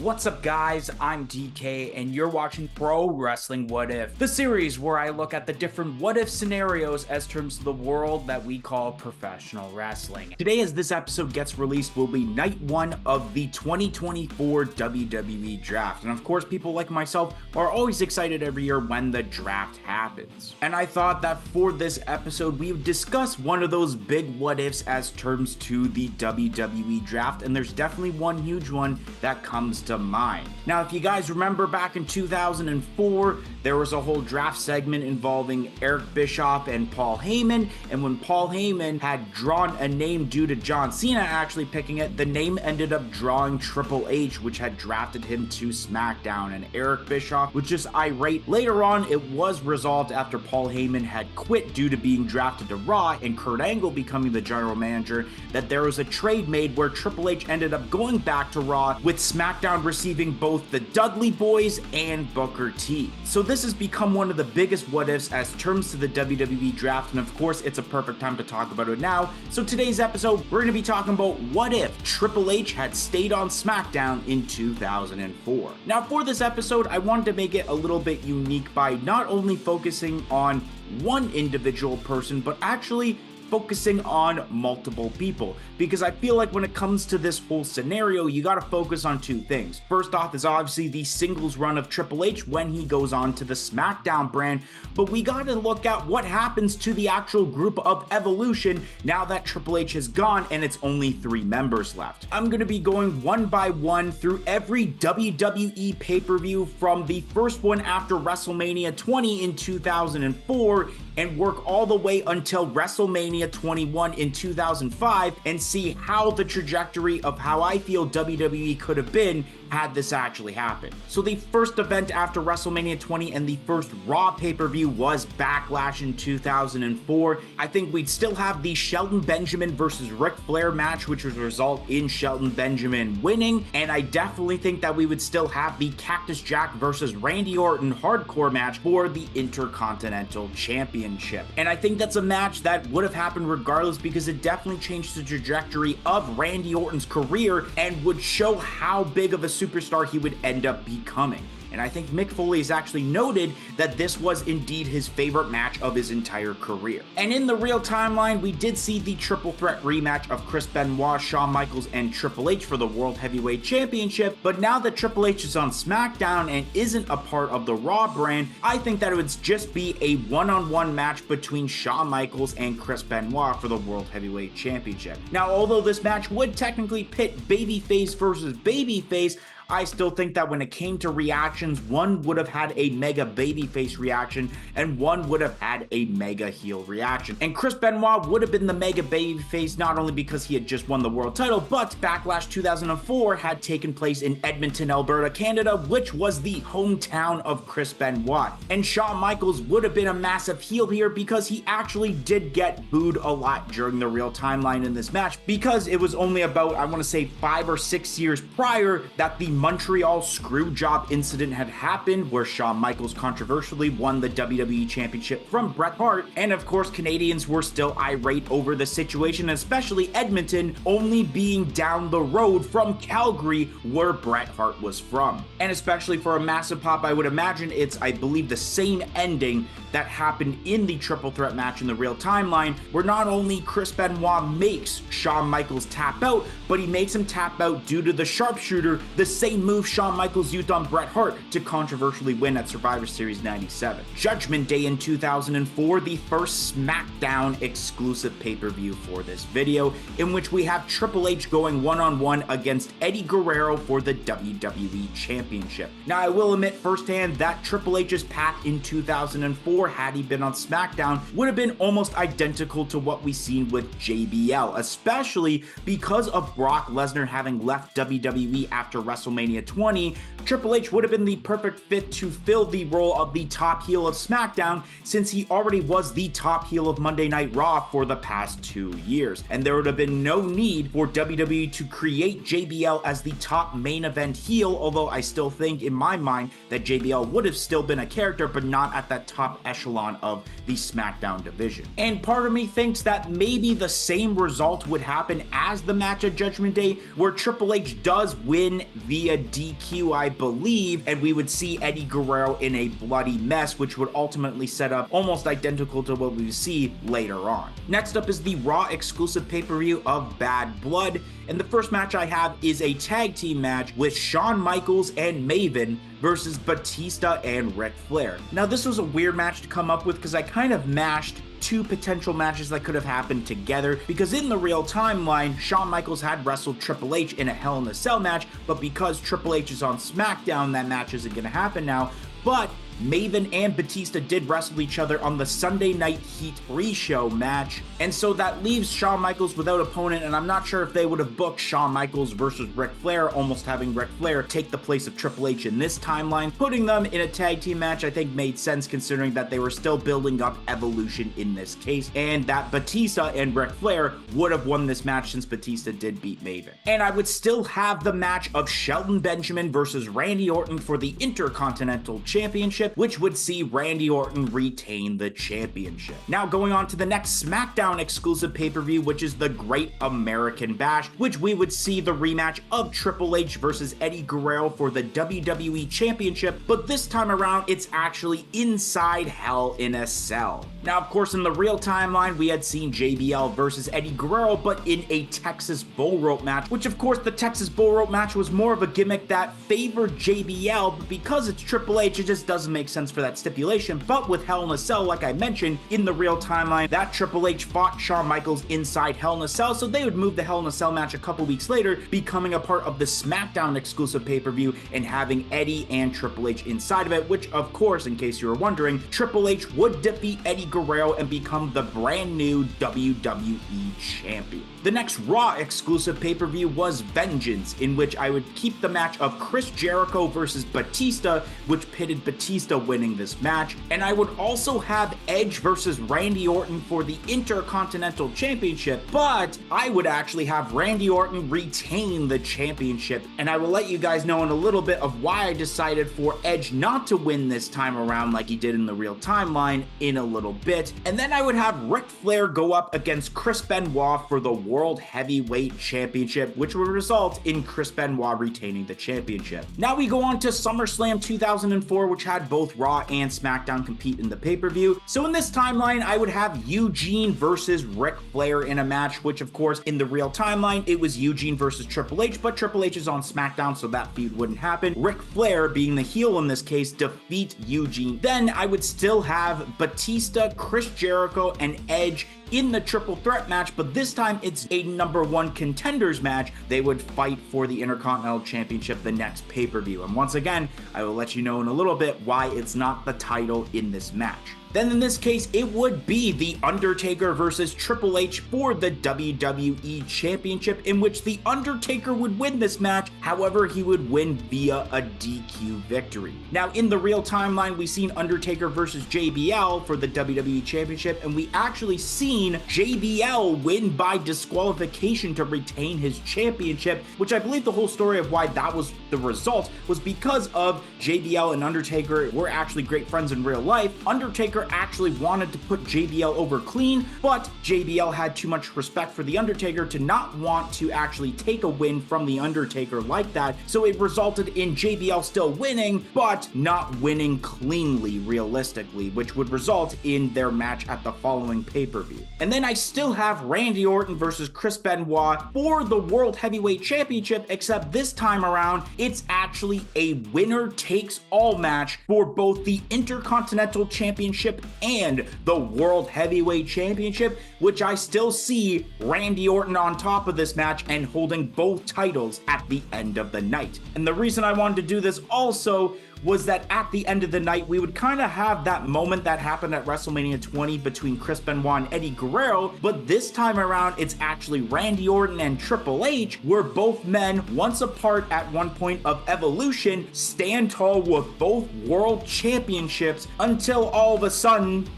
What's up, guys? I'm DK, and you're watching Pro Wrestling What If, the series where I look at the different what if scenarios as terms of the world that we call professional wrestling. Today, as this episode gets released, will be night one of the 2024 WWE Draft. And of course, people like myself are always excited every year when the draft happens. And I thought that for this episode, we would discuss one of those big what ifs as terms to the WWE Draft, and there's definitely one huge one that comes to mind. Now, if you guys remember back in 2004, there was a whole draft segment involving Eric Bischoff and Paul Heyman, and when Paul Heyman had drawn a name due to John Cena actually picking it, the name ended up drawing Triple H, which had drafted him to SmackDown, and Eric Bischoff was just irate. Later on, it was resolved after Paul Heyman had quit due to being drafted to Raw and Kurt Angle becoming the general manager, that there was a trade made where Triple H ended up going back to Raw, with SmackDown receiving both the Dudley Boys and Booker T. So this has become one of the biggest what ifs as terms to the WWE Draft, and of course it's a perfect time to talk about it now. So today's episode, we're going to be talking about what if Triple H had stayed on SmackDown in 2004. Now, for this episode, I wanted to make it a little bit unique by not only focusing on one individual person, but actually focusing on multiple people, because I feel like when it comes to this whole scenario, you gotta focus on two things. First off is obviously the singles run of Triple H when he goes on to the SmackDown brand, but we gotta look at what happens to the actual group of Evolution now that Triple H is gone and it's only 3 members left. I'm gonna be going one by one through every WWE pay-per-view from the first one after WrestleMania 20 in 2004 and work all the way until WrestleMania 21 in 2005 and see how the trajectory of how I feel WWE could have been had this actually happened. So the first event after WrestleMania 20 and the first Raw pay-per-view was Backlash in 2004. I think we'd still have the Shelton Benjamin versus Ric Flair match, which would result in Shelton Benjamin winning, and I definitely think that we would still have the Cactus Jack versus Randy Orton hardcore match for the Intercontinental Championship. And I think that's a match that would have happened regardless, because it definitely changed the trajectory of Randy Orton's career and would show how big of a superstar he would end up becoming. And I think Mick Foley has actually noted that this was indeed his favorite match of his entire career. And in the real timeline, we did see the triple threat rematch of Chris Benoit, Shawn Michaels, and Triple H for the World Heavyweight Championship. But now that Triple H is on SmackDown and isn't a part of the Raw brand, I think that it would just be a one-on-one match between Shawn Michaels and Chris Benoit for the World Heavyweight Championship. Now, although this match would technically pit babyface versus babyface, I still think that when it came to reactions, one would have had a mega babyface reaction and one would have had a mega heel reaction. And Chris Benoit would have been the mega babyface not only because he had just won the world title, but Backlash 2004 had taken place in Edmonton, Alberta, Canada, which was the hometown of Chris Benoit. And Shawn Michaels would have been a massive heel here because he actually did get booed a lot during the real timeline in this match, because it was only about, I want to say, 5 or 6 years prior that the Montreal Screwjob incident had happened, where Shawn Michaels controversially won the WWE Championship from Bret Hart, and of course Canadians were still irate over the situation, especially Edmonton only being down the road from Calgary, where Bret Hart was from. And especially for a massive pop, I would imagine it's, I believe, the same ending that happened in the triple threat match in the real timeline, where not only Chris Benoit makes Shawn Michaels tap out, but he makes him tap out due to the sharpshooter, the same move Shawn Michaels used on Bret Hart to controversially win at Survivor Series 97. Judgment Day in 2004, the first SmackDown exclusive pay-per-view for this video, in which we have Triple H going one-on-one against Eddie Guerrero for the WWE Championship. Now, I will admit firsthand that Triple H's path in 2004, had he been on SmackDown, would have been almost identical to what we seen with JBL, especially because of Brock Lesnar having left WWE after WrestleMania 20. Triple H would have been the perfect fit to fill the role of the top heel of SmackDown, since he already was the top heel of Monday Night Raw for the past 2 years, and there would have been no need for WWE to create JBL as the top main event heel, although I still think in my mind that JBL would have still been a character, but not at that top echelon of the SmackDown division. And part of me thinks that maybe the same result would happen as the match at Judgment Day, where Triple H does win via via DQ, I believe, and we would see Eddie Guerrero in a bloody mess, which would ultimately set up almost identical to what we see later on. Next up is the Raw exclusive pay-per-view of Bad Blood, and the first match I have is a tag team match with Shawn Michaels and Maven versus Batista and Ric Flair. Now, this was a weird match to come up with because I kind of mashed two potential matches that could have happened together, because in the real timeline, Shawn Michaels had wrestled Triple H in a Hell in a Cell match, but because Triple H is on SmackDown, that match isn't going to happen now. But Maven and Batista did wrestle each other on the Sunday Night Heat pre-show match, and so that leaves Shawn Michaels without opponent, and I'm not sure if they would have booked Shawn Michaels versus Ric Flair, almost having Ric Flair take the place of Triple H in this timeline. Putting them in a tag team match I think made sense, considering that they were still building up Evolution in this case, and that Batista and Ric Flair would have won this match since Batista did beat Maven. And I would still have the match of Shelton Benjamin versus Randy Orton for the Intercontinental Championship, which would see Randy Orton retain the championship. Now, going on to the next SmackDown exclusive pay-per-view, which is the Great American Bash, which we would see the rematch of Triple H versus Eddie Guerrero for the WWE Championship, but this time around, it's actually inside Hell in a Cell. Now, of course, in the real timeline, we had seen JBL versus Eddie Guerrero, but in a Texas Bull Rope match, which, of course, the Texas Bull Rope match was more of a gimmick that favored JBL, but because it's Triple H, it just doesn't make sense for that stipulation. But with Hell in a Cell, like I mentioned, in the real timeline, that Triple H fought Shawn Michaels inside Hell in a Cell, so they would move the Hell in a Cell match a couple weeks later, becoming a part of the SmackDown exclusive pay-per-view and having Eddie and Triple H inside of it, which, of course, in case you were wondering, Triple H would defeat Eddie Guerrero and become the brand new WWE Champion. The next Raw exclusive pay-per-view was Vengeance, in which I would keep the match of Chris Jericho versus Batista, which pitted Batista winning this match, and I would also have Edge versus Randy Orton for the Intercontinental Championship, but I would actually have Randy Orton retain the championship, and I will let you guys know in a little bit of why I decided for Edge not to win this time around like he did in the real timeline in a little bit. And then I would have Ric Flair go up against Chris Benoit for the World Heavyweight Championship, which would result in Chris Benoit retaining the championship. Now we go on to SummerSlam 2004, which had both Raw and SmackDown compete in the pay-per-view. So in this timeline, I would have Eugene versus Ric Flair in a match, which of course in the real timeline, it was Eugene versus Triple H, but Triple H is on SmackDown, so that feud wouldn't happen. Ric Flair, being the heel in this case, defeat Eugene. Then I would still have Batista, Chris Jericho, and Edge in the triple threat match, but this time it's a #1 contenders match. They would fight for the Intercontinental Championship the next pay-per-view. And once again, I will let you know in a little bit why it's not the title in this match. Then in this case, it would be The Undertaker versus Triple H for the WWE Championship, in which The Undertaker would win this match. However, he would win via a DQ victory. Now, in the real timeline, we've seen Undertaker versus JBL for the WWE Championship, and we actually seen JBL win by disqualification to retain his championship, which I believe the whole story of why that was the result was because of JBL and Undertaker were actually great friends in real life. Undertaker actually wanted to put JBL over clean, but JBL had too much respect for The Undertaker to not want to actually take a win from The Undertaker like that, so it resulted in JBL still winning, but not winning cleanly realistically, which would result in their match at the following pay-per-view. And then I still have Randy Orton versus Chris Benoit for the World Heavyweight Championship, except this time around, it's actually a winner-takes-all match for both the Intercontinental Championship and the World Heavyweight Championship, which I still see Randy Orton on top of this match and holding both titles at the end of the night. And the reason I wanted to do this also was that at the end of the night, we would kind of have that moment that happened at WrestleMania 20 between Chris Benoit and Eddie Guerrero, but this time around, it's actually Randy Orton and Triple H, where both men, once apart at one point of Evolution, stand tall with both world championships until all of a sudden,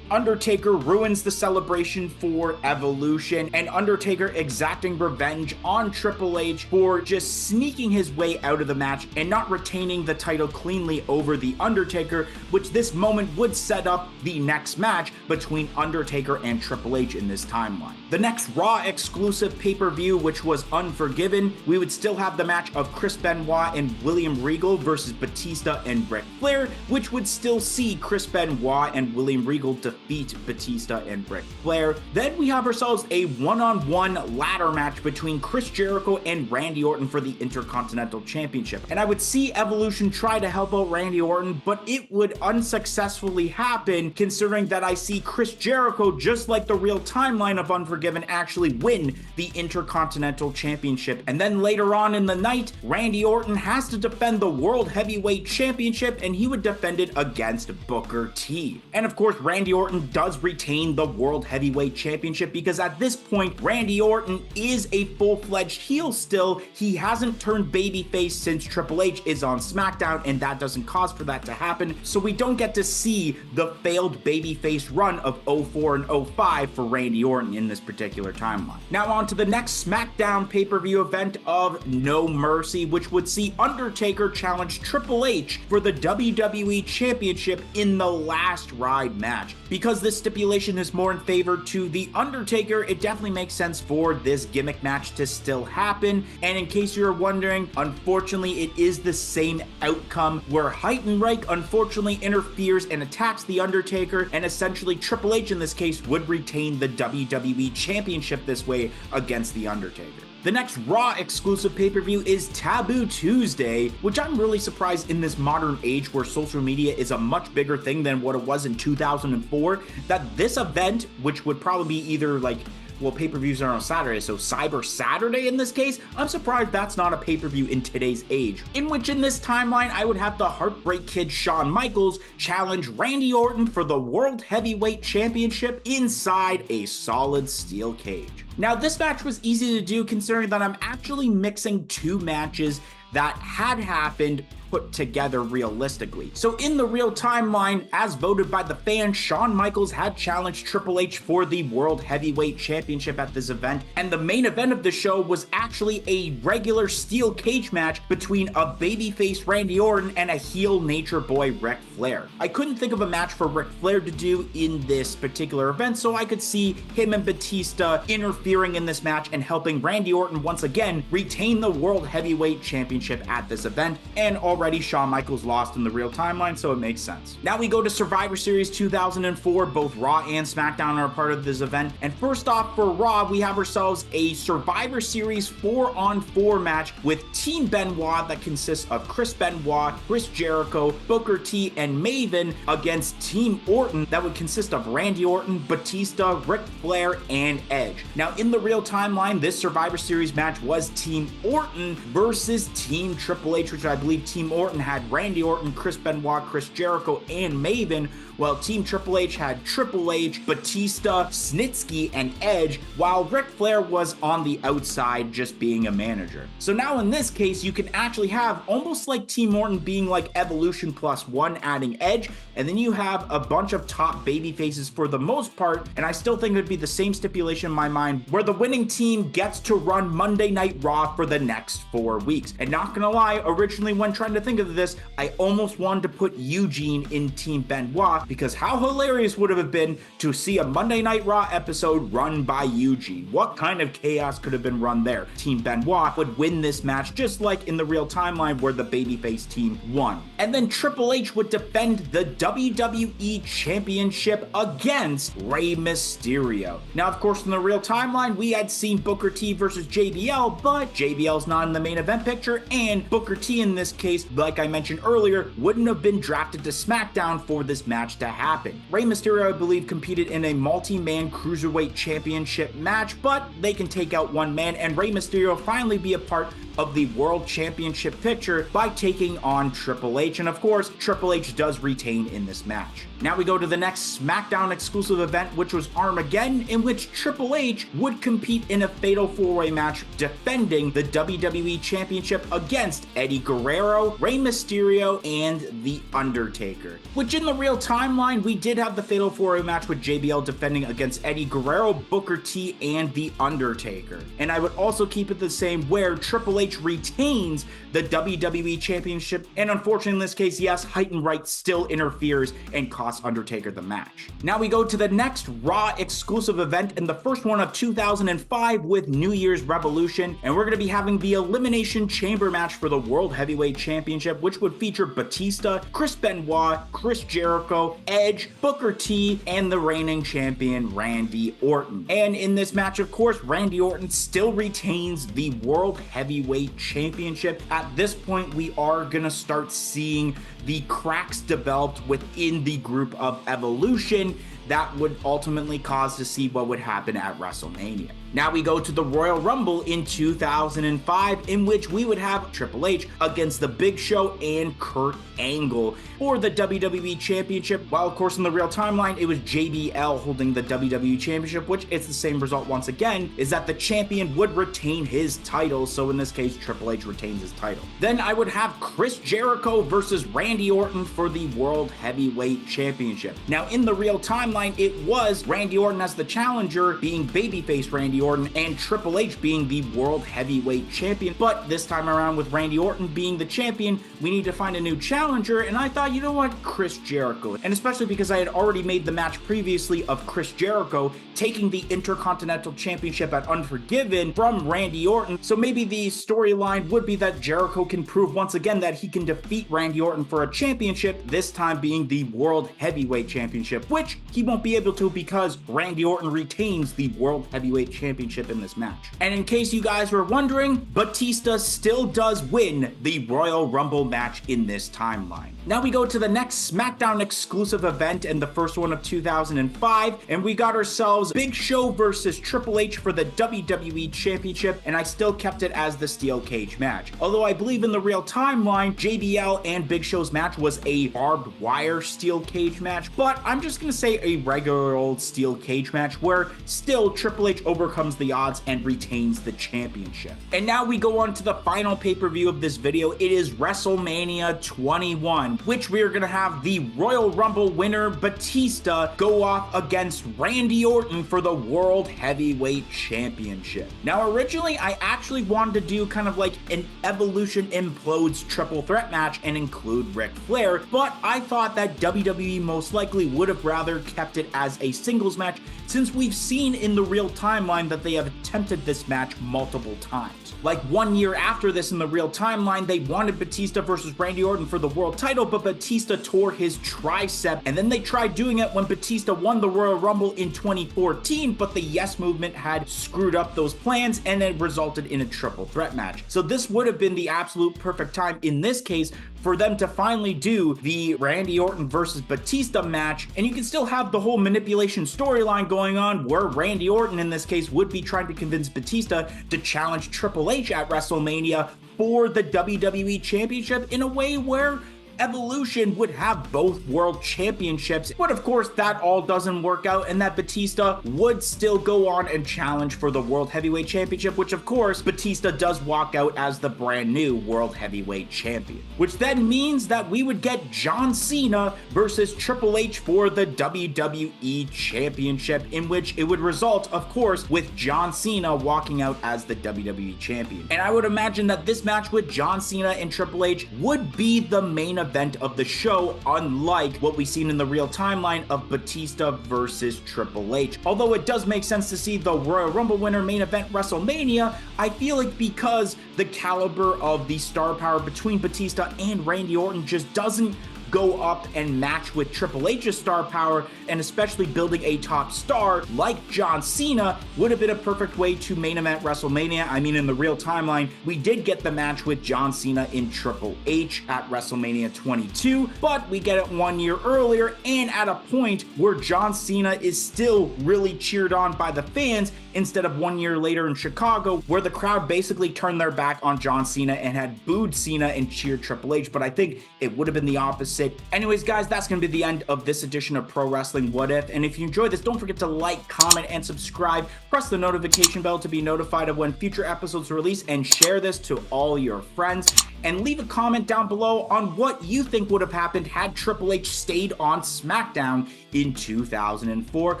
Undertaker ruins the celebration for Evolution, and Undertaker exacting revenge on Triple H for just sneaking his way out of the match and not retaining the title cleanly over The Undertaker, which this moment would set up the next match between Undertaker and Triple H in this timeline. The next Raw exclusive pay-per-view, which was Unforgiven, we would still have the match of Chris Benoit and William Regal versus Batista and Ric Flair, which would still see Chris Benoit and William Regal defeat Batista and Ric Flair. Then we have ourselves a one-on-one ladder match between Chris Jericho and Randy Orton for the Intercontinental Championship. And I would see Evolution try to help out Randy Orton, but it would unsuccessfully happen considering that I see Chris Jericho, just like the real timeline of Unforgiven, actually win the Intercontinental Championship. And then later on in the night, Randy Orton has to defend the World Heavyweight Championship, and he would defend it against Booker T. And of course, Randy Orton does retain the World Heavyweight Championship because at this point, Randy Orton is a full-fledged heel still. He hasn't turned babyface since Triple H is on SmackDown, and that doesn't cause for that to happen. So we don't get to see the failed babyface run of 04 and 05 for Randy Orton in this particular timeline. Now on to the next SmackDown pay-per-view event of No Mercy, which would see Undertaker challenge Triple H for the WWE Championship in the last ride match. Because this stipulation is more in favor to The Undertaker, it definitely makes sense for this gimmick match to still happen. And in case you're wondering, unfortunately, it is the same outcome where Heidenreich unfortunately interferes and attacks The Undertaker, and essentially Triple H in this case would retain the WWE Championship this way against The Undertaker. The next Raw exclusive pay-per-view is Taboo Tuesday, which I'm really surprised in this modern age where social media is a much bigger thing than what it was in 2004, that this event, which would probably be either like, well, pay-per-views are on Saturday, so Cyber Saturday in this case, I'm surprised that's not a pay-per-view in today's age. In which in this timeline, I would have the Heartbreak Kid Shawn Michaels challenge Randy Orton for the World Heavyweight Championship inside a solid steel cage. Now, this match was easy to do considering that I'm actually mixing two matches that had happened put together realistically. So in the real timeline, as voted by the fans, Shawn Michaels had challenged Triple H for the World Heavyweight Championship at this event, and the main event of the show was actually a regular steel cage match between a babyface Randy Orton and a heel Nature Boy Ric Flair. I couldn't think of a match for Ric Flair to do in this particular event, so I could see him and Batista interfering in this match and helping Randy Orton once again retain the World Heavyweight Championship at this event, and already Shawn Michaels lost in the real timeline, so it makes sense. Now we go to Survivor Series 2004. Both Raw and SmackDown are a part of this event. And first off, for Raw, we have ourselves a Survivor Series 4-on-4 match with Team Benoit that consists of Chris Benoit, Chris Jericho, Booker T, and Maven against Team Orton that would consist of Randy Orton, Batista, Ric Flair, and Edge. Now in the real timeline, this Survivor Series match was Team Orton versus Team Triple H, which I believe Team Orton had Randy Orton, Chris Benoit, Chris Jericho, and Maven, while Team Triple H had Triple H, Batista, Snitsky, and Edge, while Ric Flair was on the outside just being a manager. So now in this case, you can actually have almost like Team Orton being like Evolution +1 adding Edge, and then you have a bunch of top baby faces for the most part, and I still think it would be the same stipulation in my mind where the winning team gets to run Monday Night Raw for the next 4 weeks. And not gonna lie, originally when trying to think of this, I almost wanted to put Eugene in Team Benoit, because how hilarious would it have been to see a Monday Night Raw episode run by Eugene? What kind of chaos could have been run there? Team Benoit would win this match just like in the real timeline where the babyface team won. And then Triple H would defend the WWE Championship against Rey Mysterio. Now, of course, in the real timeline, we had seen Booker T versus JBL, but JBL's not in the main event picture, and Booker T in this case, like I mentioned earlier, wouldn't have been drafted to SmackDown for this match to happen. Rey Mysterio, I believe, competed in a multi-man cruiserweight championship match, but they can take out one man, and Rey Mysterio finally be a part of the World Championship picture by taking on Triple H, and of course, Triple H does retain in this match. Now we go to the next SmackDown exclusive event, which was Armageddon, in which Triple H would compete in a fatal four-way match defending the WWE Championship against Eddie Guerrero, Rey Mysterio and The Undertaker. Which in the real timeline, we did have the Fatal 4-Way match with JBL defending against Eddie Guerrero, Booker T, and The Undertaker. And I would also keep it the same where Triple H retains the WWE Championship, and unfortunately in this case, yes, Heighten Wright still interferes and costs Undertaker the match. Now we go to the next Raw exclusive event, and the first one of 2005 with New Year's Revolution, and we're going to be having the Elimination Chamber match for the World Heavyweight Championship, which would feature Batista, Chris Benoit, Chris Jericho, Edge, Booker T, and the reigning champion Randy Orton. And in this match, of course, Randy Orton still retains the World Heavyweight Championship. At this point, we are going to start seeing the cracks developed within the group of Evolution that would ultimately cause to see what would happen at WrestleMania. Now we go to the Royal Rumble in 2005, in which we would have Triple H against The Big Show and Kurt Angle for the WWE Championship, while of course in the real timeline it was JBL holding the WWE Championship, which it's the same result once again, is that the champion would retain his title, so in this case Triple H retains his title. Then I would have Chris Jericho versus Randy Orton for the World Heavyweight Championship. Now in the real timeline it was Randy Orton as the challenger, being babyface Randy Orton, and Triple H being the World Heavyweight Champion. But this time around, with Randy Orton being the champion, we need to find a new challenger, and I thought, you know what, Chris Jericho. And especially because I had already made the match previously of Chris Jericho taking the Intercontinental Championship at Unforgiven from Randy Orton, so maybe the storyline would be that Jericho can prove once again that he can defeat Randy Orton for a championship, this time being the World Heavyweight Championship, which he won't be able to because Randy Orton retains the World Heavyweight Championship in this match. And in case you guys were wondering, Batista still does win the Royal Rumble match in this timeline. Now we go to the next SmackDown exclusive event, and the first one of 2005, and we got ourselves Big Show versus Triple H for the WWE Championship, and I still kept it as the steel cage match. Although I believe in the real timeline, JBL and Big Show's match was a barbed wire steel cage match, but I'm just gonna say a regular old steel cage match where still Triple H overcomes the odds and retains the championship. And now we go on to the final pay-per-view of this video. It is WrestleMania 21, which we are going to have the Royal Rumble winner Batista go off against Randy Orton for the World Heavyweight Championship. Now originally I actually wanted to do kind of like an Evolution Implodes triple threat match and include Ric Flair, but I thought that WWE most likely would have rather kept it as a singles match, since we've seen in the real timeline that they have attempted this match multiple times. Like 1 year after this in the real timeline, they wanted Batista versus Randy Orton for the world title, but Batista tore his tricep, and then they tried doing it when Batista won the Royal Rumble in 2014, but the Yes Movement had screwed up those plans, and it resulted in a triple threat match. So this would have been the absolute perfect time in this case for them to finally do the Randy Orton versus Batista match, and you can still have the whole manipulation storyline going on where Randy Orton in this case would be trying to convince Batista to challenge Triple H at WrestleMania for the WWE Championship in a way where Evolution would have both world championships, but of course that all doesn't work out, and that Batista would still go on and challenge for the World Heavyweight Championship, which of course Batista does walk out as the brand new World Heavyweight Champion, which then means that we would get John Cena versus Triple H for the WWE Championship, in which it would result, of course, with John Cena walking out as the WWE Champion. And I would imagine that this match with John Cena and Triple H would be the main event of the show, unlike what we've seen in the real timeline of Batista versus Triple H. Although it does make sense to see the Royal Rumble winner main event WrestleMania, I feel like because the caliber of the star power between Batista and Randy Orton just doesn't go up and match with Triple H's star power, and especially building a top star like John Cena would have been a perfect way to main event WrestleMania. I mean, in the real timeline, we did get the match with John Cena in Triple H at WrestleMania 22, but we get it 1 year earlier and at a point where John Cena is still really cheered on by the fans, instead of 1 year later in Chicago, where the crowd basically turned their back on John Cena and had booed Cena and cheered Triple H. But I think it would have been the opposite it. Anyways, guys, that's going to be the end of this edition of Pro Wrestling What If. And if you enjoyed this, don't forget to like, comment, and subscribe. Press the notification bell to be notified of when future episodes release, and share this to all your friends. And leave a comment down below on what you think would have happened had Triple H stayed on SmackDown in 2004.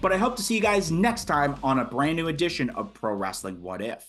But I hope to see you guys next time on a brand new edition of Pro Wrestling What If.